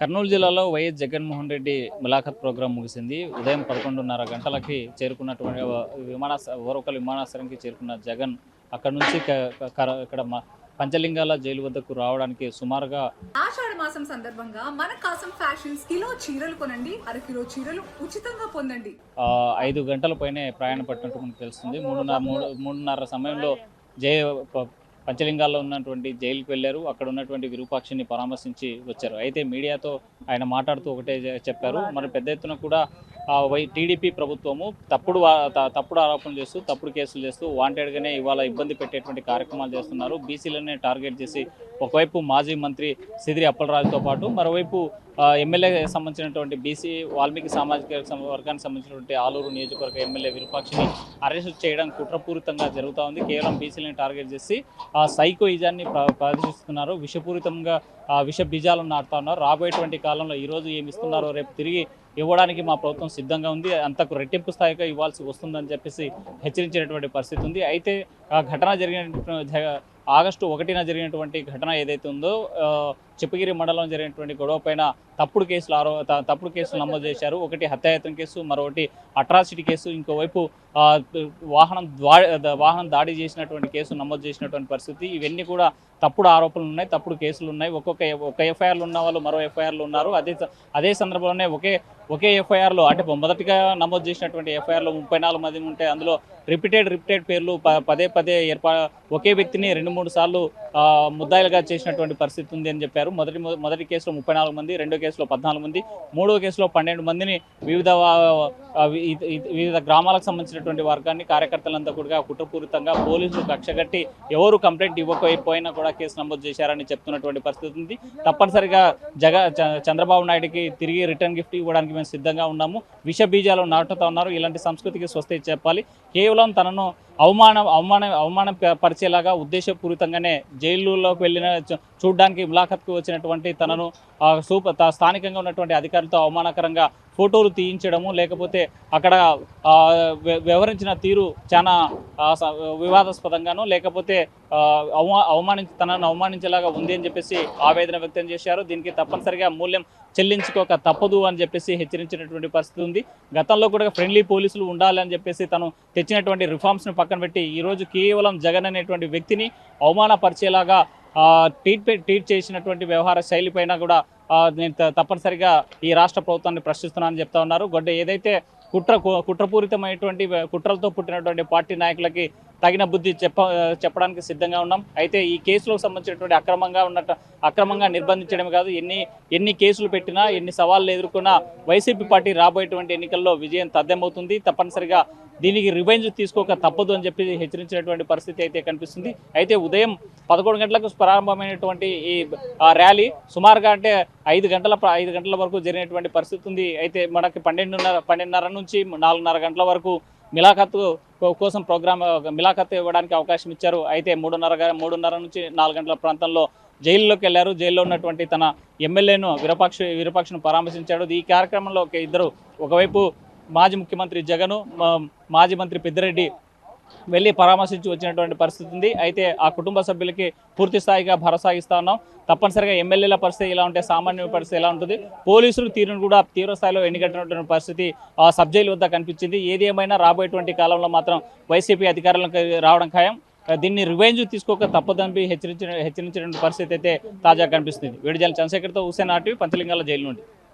కర్నూలు జిల్లాలో YS Jaganmohan Reddy ములాఖత్ programme ముగిసింది. ఉదయం 11:30 గంటలకి చేరుకున్నటువంటి ఓరవకల్ విమానాశ్రయానికి చేరుకున్న జగన్ అక్కడి నుంచి ఇక్కడ పంచలింగాల జైలు వద్దకు రావడానికి సుమారుగా ఆషాఢ మాసం సందర్భంగా మన కాసం ఫ్యాషన్స్ కిలో చీరలు కొనండి, అరకిలో చీరలు ఉచితంగా పొందండి. 5 గంటల పైనే ప్రయాణం పట్టినట్టు మనకు తెలుస్తుంది. మూడున్నర సమయంలో పంచలింగాల్లో ఉన్నటువంటి జైలుకి వెళ్ళారు. అక్కడ ఉన్నటువంటి విరూపాక్షిని పరామర్శించి వచ్చారు. అయితే మీడియాతో ఆయన మాట్లాడుతూ ఒకటే చెప్పారు, మరి పెద్ద ఎత్తున కూడా టీడీపీ ప్రభుత్వము తప్పుడు ఆరోపణలు చేస్తూ తప్పుడు కేసులు చేస్తూ వాంటెడ్గానే ఇవాళ ఇబ్బంది పెట్టేటువంటి కార్యక్రమాలు చేస్తున్నారు. బీసీలనే టార్గెట్ చేసి ఒకవైపు మాజీ మంత్రి సిదిరి అప్పలరాజుతో పాటు మరోవైపు ఎమ్మెల్యే సంబంధించినటువంటి బీసీ వాల్మీకి సామాజిక వర్గానికి సంబంధించినటువంటి ఆలూరు నియోజకవర్గ ఎమ్మెల్యే విరూపాక్షిని అరెస్ట్ చేయడం కుట్రపూరితంగా జరుగుతూ ఉంది. కేవలం బీసీలను టార్గెట్ చేసి సైకోయిజాన్ని ప్రదర్శిస్తున్నారు. విషపూరితంగా విష బీజాలను నాటుతా ఉన్నారు. రాబోయేటువంటి కాలంలో ఈరోజు ఏమి ఇస్తున్నారో రేపు తిరిగి ఇవ్వడానికి మా ప్రభుత్వం సిద్ధంగా ఉంది, అంతకు రెట్టింపు స్థాయిగా ఇవ్వాల్సి వస్తుందని చెప్పేసి హెచ్చరించినటువంటి పరిస్థితి ఉంది. అయితే ఆ ఘటన ఆగస్టు 1న జరిగినటువంటి ఘటన ఏదైతే ఉందో చిప్పగిరి మండలంలో జరిగినటువంటి గొడవ పైన తప్పుడు కేసులు నమోదు చేశారు. ఒకటి హత్యాయత్నం కేసు, మరొకటి అట్రాసిటీ కేసు, ఇంకోవైపు వాహనం దాడి చేసినటువంటి కేసు నమోదు చేసినటువంటి పరిస్థితి. ఇవన్నీ కూడా తప్పుడు ఆరోపణలు ఉన్నాయి, తప్పుడు కేసులు ఉన్నాయి. ఒక ఎఫ్ఐఆర్లు ఉన్న వాళ్ళు మరో ఎఫ్ఐఆర్లు ఉన్నారు. అదే సందర్భంలోనే ఒకే ఎఫ్ఐఆర్లో అంటే మొదటిగా నమోదు చేసినటువంటి ఎఫ్ఐఆర్లో 34 మంది ఉంటే అందులో రిపీటెడ్ పేర్లు పదే ఒకే వ్యక్తిని 2-3 సార్లు ముద్దాయిలుగా చేసినటువంటి పరిస్థితి ఉంది అని చెప్పారు. మొదటి కేసులో 34 మంది, రెండో కేసులో 14 మంది, మూడో కేసులో 12 మందిని వివిధ గ్రామాలకు సంబంధించినటువంటి వర్గాన్ని కార్యకర్తలంతా కూడా కుట్రపూరితంగా పోలీసులు కక్షగట్టి ఎవరు కంప్లైంట్ ఇవ్వకపోయినా కూడా కేసు నమోదు చేశారని చెప్తున్నటువంటి పరిస్థితి ఉంది. తప్పనిసరిగా చంద్రబాబు నాయుడికి తిరిగి రిటర్న్ గిఫ్ట్ ఇవ్వడానికి మేము సిద్ధంగా ఉన్నాము. విష బీజాలు నాటుతూ ఉన్నారు. ఇలాంటి సంస్కృతికి స్వస్తి చెప్పాలి. కేవలం తనను అవమానం పరిచేలాగా ఉద్దేశపూరితంగానే జైలులోకి వెళ్ళిన చూడడానికి ములాఖత్కు వచ్చినటువంటి తనను స్థానికంగా ఉన్నటువంటి అధికారులతో అవమానకరంగా ఫోటోలు తీయించడము, లేకపోతే అక్కడ వ్యవహరించిన తీరు చాలా వివాదాస్పదంగాను, లేకపోతే తనను అవమానించేలాగా ఉంది అని చెప్పేసి ఆవేదన వ్యక్తం చేశారు. దీనికి తప్పనిసరిగా మూల్యం చెల్లించుకోక తప్పదు అని చెప్పేసి హెచ్చరించినటువంటి పరిస్థితి ఉంది. గతంలో కూడా ఫ్రెండ్లీ పోలీసులు ఉండాలని చెప్పేసి తను తెచ్చినటువంటి రిఫార్మ్స్ను పక్కన పెట్టి ఈరోజు కేవలం జగన్ అనేటువంటి వ్యక్తిని అవమానపరిచేలాగా ట్వీట్ చేసినటువంటి వ్యవహార శైలి పైన కూడా నేను తప్పనిసరిగా ఈ రాష్ట్ర ప్రభుత్వాన్ని ప్రశ్నిస్తున్నానని చెప్తా ఉన్నారు. ఏదైతే కుట్రపూరితమైనటువంటి కుట్రలతో పుట్టినటువంటి పార్టీ నాయకులకి తగిన బుద్ధి చెప్పడానికి సిద్ధంగా ఉన్నాం. అయితే ఈ కేసులకు సంబంధించినటువంటి అక్రమంగా నిర్బంధించడమే కాదు, ఎన్ని కేసులు పెట్టినా, ఎన్ని సవాళ్ళు ఎదుర్కొన్నా వైసీపీ పార్టీ రాబోయేటువంటి ఎన్నికల్లో విజయం తథ్యమవుతుంది. తప్పనిసరిగా దీనికి రివెంజ్ తీసుకోక తప్పదు అని చెప్పి హెచ్చరించినటువంటి పరిస్థితి అయితే కనిపిస్తుంది. అయితే ఉదయం 11 గంటలకు ప్రారంభమైనటువంటి ఈ ర్యాలీ సుమారుగా అంటే 5 గంటల వరకు జరిగినటువంటి పరిస్థితి ఉంది. అయితే మనకి 12:30 నుంచి 4:30 గంటల వరకు మిలాఖత్ కోసం మిలాఖత్ ఇవ్వడానికి అవకాశం ఇచ్చారు. అయితే 3:30 నుంచి 4 గంటల ప్రాంతంలో జైల్లోకి వెళ్ళారు. జైల్లో ఉన్నటువంటి తన ఎమ్మెల్యేను విరూపాక్షను పరామర్శించాడు. ఈ కార్యక్రమంలో ఇద్దరు, ఒకవైపు మాజీ ముఖ్యమంత్రి జగను, మాజీ మంత్రి పెద్దిరెడ్డి వెళ్ళి పరామర్శించి వచ్చినటువంటి పరిస్థితి ఉంది. అయితే ఆ కుటుంబ సభ్యులకి పూర్తి స్థాయిగా భరోసా ఇస్తా ఉన్నాం. తప్పనిసరిగా ఎమ్మెల్యేల పరిస్థితి ఎలా ఉంటే సామాన్య పరిస్థితి ఎలా ఉంటుంది, పోలీసులు తీరును కూడా తీవ్ర స్థాయిలో ఎన్నికట్టినటువంటి పరిస్థితి సబ్ జైలు వద్ద కనిపించింది. ఏది ఏమైనా రాబోయేటువంటి కాలంలో మాత్రం వైసీపీ అధికారులకు రావడం ఖాయం. దీన్ని రివెంజ్ తీసుకోక తప్పదని హెచ్చరించినటువంటి పరిస్థితి అయితే తాజాగా కనిపిస్తుంది. వేడిజాల చంద్రశేఖర్తో హుసేన్ ఆర్టీవీ, పంచలింగాల జైలు నుండి.